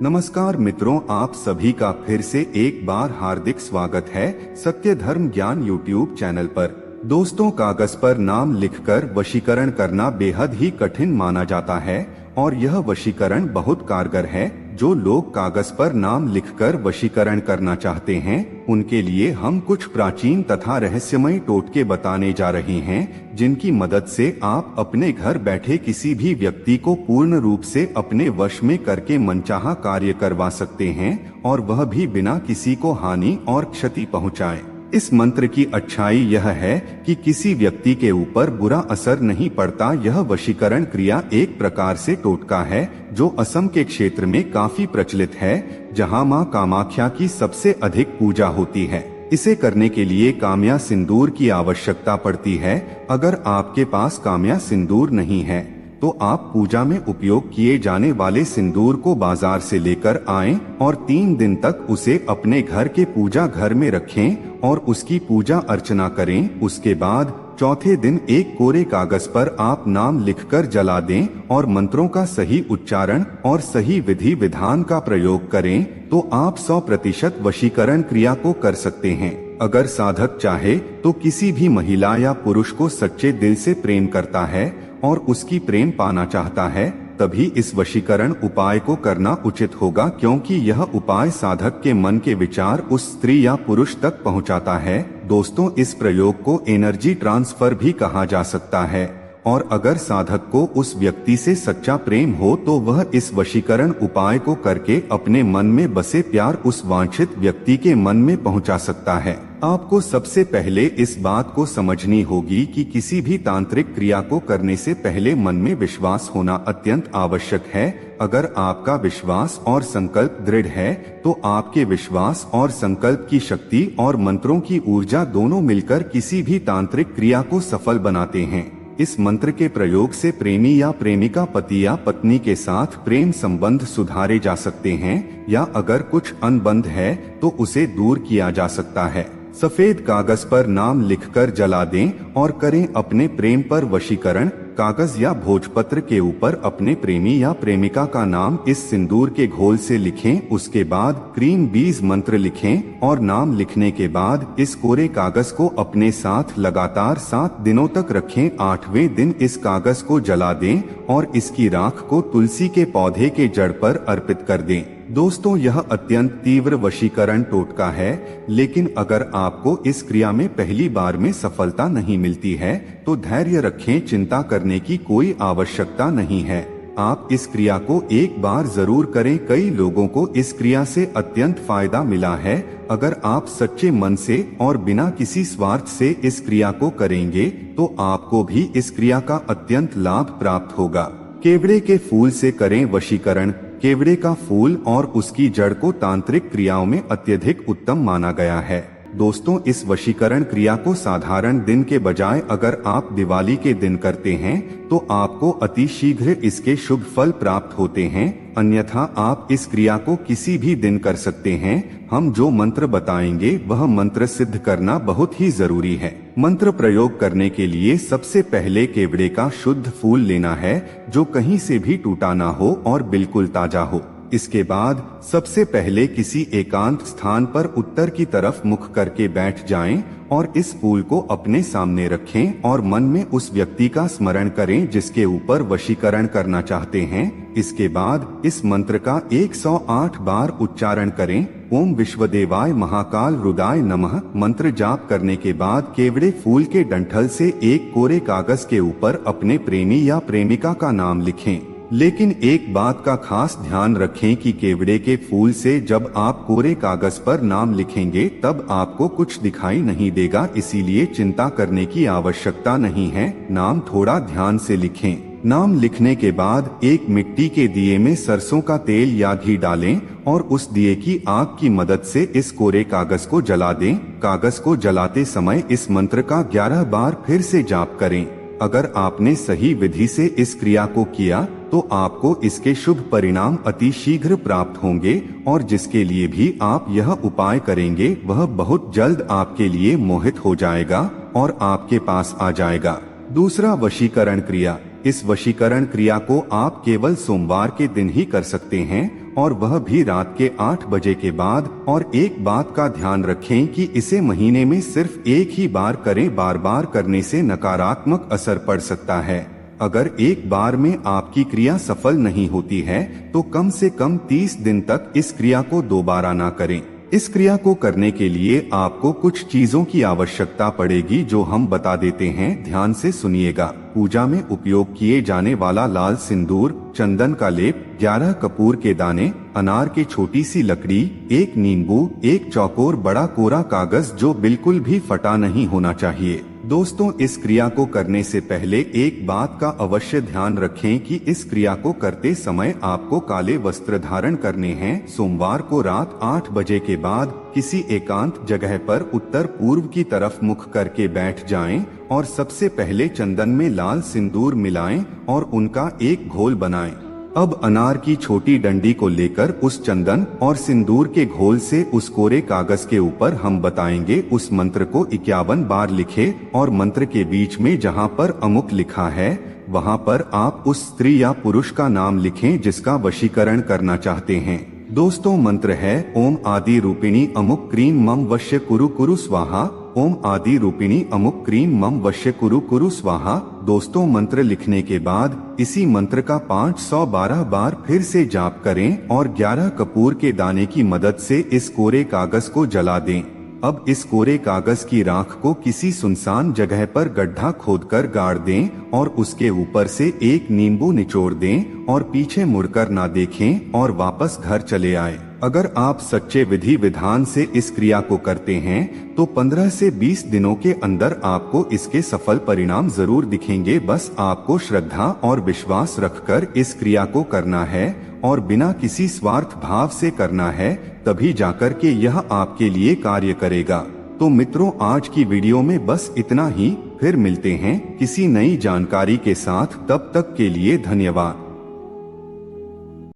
नमस्कार मित्रों, आप सभी का फिर से एक बार हार्दिक स्वागत है सत्य धर्म ज्ञान यूट्यूब चैनल पर। दोस्तों, कागज पर नाम लिखकर वशीकरण करना बेहद ही कठिन माना जाता है और यह वशीकरण बहुत कारगर है। जो लोग कागज पर नाम लिखकर वशीकरण करना चाहते हैं, उनके लिए हम कुछ प्राचीन तथा रहस्यमय टोटके बताने जा रहे हैं, जिनकी मदद से आप अपने घर बैठे किसी भी व्यक्ति को पूर्ण रूप से अपने वश में करके मनचाहा कार्य करवा सकते हैं, और वह भी बिना किसी को हानि और क्षति पहुंचाए। इस मंत्र की अच्छाई यह है कि किसी व्यक्ति के ऊपर बुरा असर नहीं पड़ता। यह वशीकरण क्रिया एक प्रकार से टोटका है जो असम के क्षेत्र में काफी प्रचलित है, जहां मां कामाख्या की सबसे अधिक पूजा होती है। इसे करने के लिए काम्या सिंदूर की आवश्यकता पड़ती है। अगर आपके पास काम्या सिंदूर नहीं है तो आप पूजा में उपयोग किए जाने वाले सिंदूर को बाजार से लेकर आएं और 3 दिन तक उसे अपने घर के पूजा घर में रखें और उसकी पूजा अर्चना करें। उसके बाद चौथे दिन एक कोरे कागज पर आप नाम लिखकर जला दें और मंत्रों का सही उच्चारण और सही विधि विधान का प्रयोग करें तो आप 100% वशीकरण क्रिया को कर सकते हैं। अगर साधक चाहे तो किसी भी महिला या पुरुष को सच्चे दिल से प्रेम करता है और उसकी प्रेम पाना चाहता है, तभी इस वशीकरण उपाय को करना उचित होगा, क्योंकि यह उपाय साधक के मन के विचार उस स्त्री या पुरुष तक पहुंचाता है। दोस्तों, इस प्रयोग को एनर्जी ट्रांसफर भी कहा जा सकता है, और अगर साधक को उस व्यक्ति से सच्चा प्रेम हो तो वह इस वशीकरण उपाय को करके अपने मन में बसे प्यार उस वांछित व्यक्ति के मन में पहुंचा सकता है। आपको सबसे पहले इस बात को समझनी होगी कि किसी भी तांत्रिक क्रिया को करने से पहले मन में विश्वास होना अत्यंत आवश्यक है। अगर आपका विश्वास और संकल्प दृढ़ है तो आपके विश्वास और संकल्प की शक्ति और मंत्रों की ऊर्जा दोनों मिलकर किसी भी तांत्रिक क्रिया को सफल बनाते हैं। इस मंत्र के प्रयोग से प्रेमी या प्रेमिका, पति या पत्नी के साथ प्रेम संबंध सुधारे जा सकते हैं, या अगर कुछ अनबंध है तो उसे दूर किया जा सकता है। सफेद कागज पर नाम लिखकर जला दें और करें अपने प्रेम पर वशीकरण। कागज या भोजपत्र के ऊपर अपने प्रेमी या प्रेमिका का नाम इस सिंदूर के घोल से लिखें। उसके बाद क्रीम बीज मंत्र लिखें और नाम लिखने के बाद इस कोरे कागज को अपने साथ लगातार 7 दिनों तक रखें। 8वें दिन इस कागज को जला दें और इसकी राख को तुलसी के पौधे के जड़ पर अर्पित कर दें। दोस्तों, यह अत्यंत तीव्र वशीकरण टोटका है, लेकिन अगर आपको इस क्रिया में पहली बार में सफलता नहीं मिलती है तो धैर्य रखें। चिंता करने की कोई आवश्यकता नहीं है। आप इस क्रिया को एक बार जरूर करें। कई लोगों को इस क्रिया से अत्यंत फायदा मिला है। अगर आप सच्चे मन से और बिना किसी स्वार्थ से इस क्रिया को करेंगे तो आपको भी इस क्रिया का अत्यंत लाभ प्राप्त होगा। केवड़े के फूल से करें वशीकरण। केवड़े का फूल और उसकी जड़ को तांत्रिक क्रियाओं में अत्यधिक उत्तम माना गया है। दोस्तों, इस वशीकरण क्रिया को साधारण दिन के बजाय अगर आप दिवाली के दिन करते हैं तो आपको अति शीघ्र इसके शुभ फल प्राप्त होते हैं। अन्यथा आप इस क्रिया को किसी भी दिन कर सकते हैं। हम जो मंत्र बताएंगे वह मंत्र सिद्ध करना बहुत ही जरूरी है। मंत्र प्रयोग करने के लिए सबसे पहले केवड़े का शुद्ध फूल लेना है, जो कहीं से भी टूटा ना हो और बिल्कुल ताजा हो। इसके बाद सबसे पहले किसी एकांत स्थान पर उत्तर की तरफ मुख करके बैठ जाएं और इस फूल को अपने सामने रखें और मन में उस व्यक्ति का स्मरण करें जिसके ऊपर वशीकरण करना चाहते हैं। इसके बाद इस मंत्र का 108 बार उच्चारण करें। ओम विश्वदेवाय महाकाल रुद्राय नमः मंत्र जाप करने के बाद केवड़े फूल के डंठल से एक कोरे कागज के ऊपर अपने प्रेमी या प्रेमिका का नाम लिखें। लेकिन एक बात का खास ध्यान रखें कि केवड़े के फूल से जब आप कोरे कागज पर नाम लिखेंगे तब आपको कुछ दिखाई नहीं देगा, इसीलिए चिंता करने की आवश्यकता नहीं है। नाम थोड़ा ध्यान से लिखें। नाम लिखने के बाद एक मिट्टी के दिए में सरसों का तेल या घी डालें और उस दिए की आग की मदद से इस कोरे कागज को जला दें। कागज को जलाते समय इस मंत्र का 11 बार फिर से जाप करें। अगर आपने सही विधि से इस क्रिया को किया तो आपको इसके शुभ परिणाम अति शीघ्र प्राप्त होंगे, और जिसके लिए भी आप यह उपाय करेंगे वह बहुत जल्द आपके लिए मोहित हो जाएगा और आपके पास आ जाएगा। दूसरा, वशीकरण क्रिया। इस वशीकरण क्रिया को आप केवल सोमवार के दिन ही कर सकते हैं और वह भी रात के 8 बजे के बाद। और एक बात का ध्यान रखें कि इसे महीने में सिर्फ एक ही बार करें, बार बार करने से नकारात्मक असर पड़ सकता है। अगर एक बार में आपकी क्रिया सफल नहीं होती है तो कम से कम 30 दिन तक इस क्रिया को दोबारा ना करें। इस क्रिया को करने के लिए आपको कुछ चीजों की आवश्यकता पड़ेगी जो हम बता देते हैं, ध्यान से सुनिएगा। पूजा में उपयोग किए जाने वाला लाल सिंदूर, चंदन का लेप, 11 कपूर के दाने, अनार की छोटी सी लकड़ी, एक नींबू, एक चौकोर बड़ा कोरा कागज जो बिल्कुल भी फटा नहीं होना चाहिए। दोस्तों, इस क्रिया को करने से पहले एक बात का अवश्य ध्यान रखें कि इस क्रिया को करते समय आपको काले वस्त्र धारण करने हैं। सोमवार को रात 8 बजे के बाद किसी एकांत जगह पर उत्तर पूर्व की तरफ मुख करके बैठ जाएं और सबसे पहले चंदन में लाल सिंदूर मिलाएं और उनका एक घोल बनाएं। अब अनार की छोटी डंडी को लेकर उस चंदन और सिंदूर के घोल से उस कोरे कागज के ऊपर हम बताएंगे उस मंत्र को 51 बार लिखे और मंत्र के बीच में जहाँ पर अमुक लिखा है वहाँ पर आप उस स्त्री या पुरुष का नाम लिखें जिसका वशीकरण करना चाहते हैं। दोस्तों, मंत्र है ओम आदि रूपिणी अमुक क्रीम मम वश्य कुरु कुरु स्वाहा। ओम आदि रूपिणी अमुक क्रीम मम वश्य कुरु कुरु स्वाहा। दोस्तों, मंत्र लिखने के बाद इसी मंत्र का 512 बार फिर से जाप करें और 11 कपूर के दाने की मदद से इस कोरे कागज को जला दें। अब इस कोरे कागज की राख को किसी सुनसान जगह पर गड्ढा खोदकर गाड़ दें और उसके ऊपर से एक नींबू निचोड़ दें और पीछे मुड़कर ना देखें और वापस घर चले आए। अगर आप सच्चे विधि विधान से इस क्रिया को करते हैं तो 15 से 20 दिनों के अंदर आपको इसके सफल परिणाम जरूर दिखेंगे। बस आपको श्रद्धा और विश्वास रखकर इस क्रिया को करना है और बिना किसी स्वार्थ भाव से करना है, तभी जाकर के यह आपके लिए कार्य करेगा। तो मित्रों, आज की वीडियो में बस इतना ही। फिर मिलते हैं किसी नई जानकारी के साथ, तब तक के लिए धन्यवाद।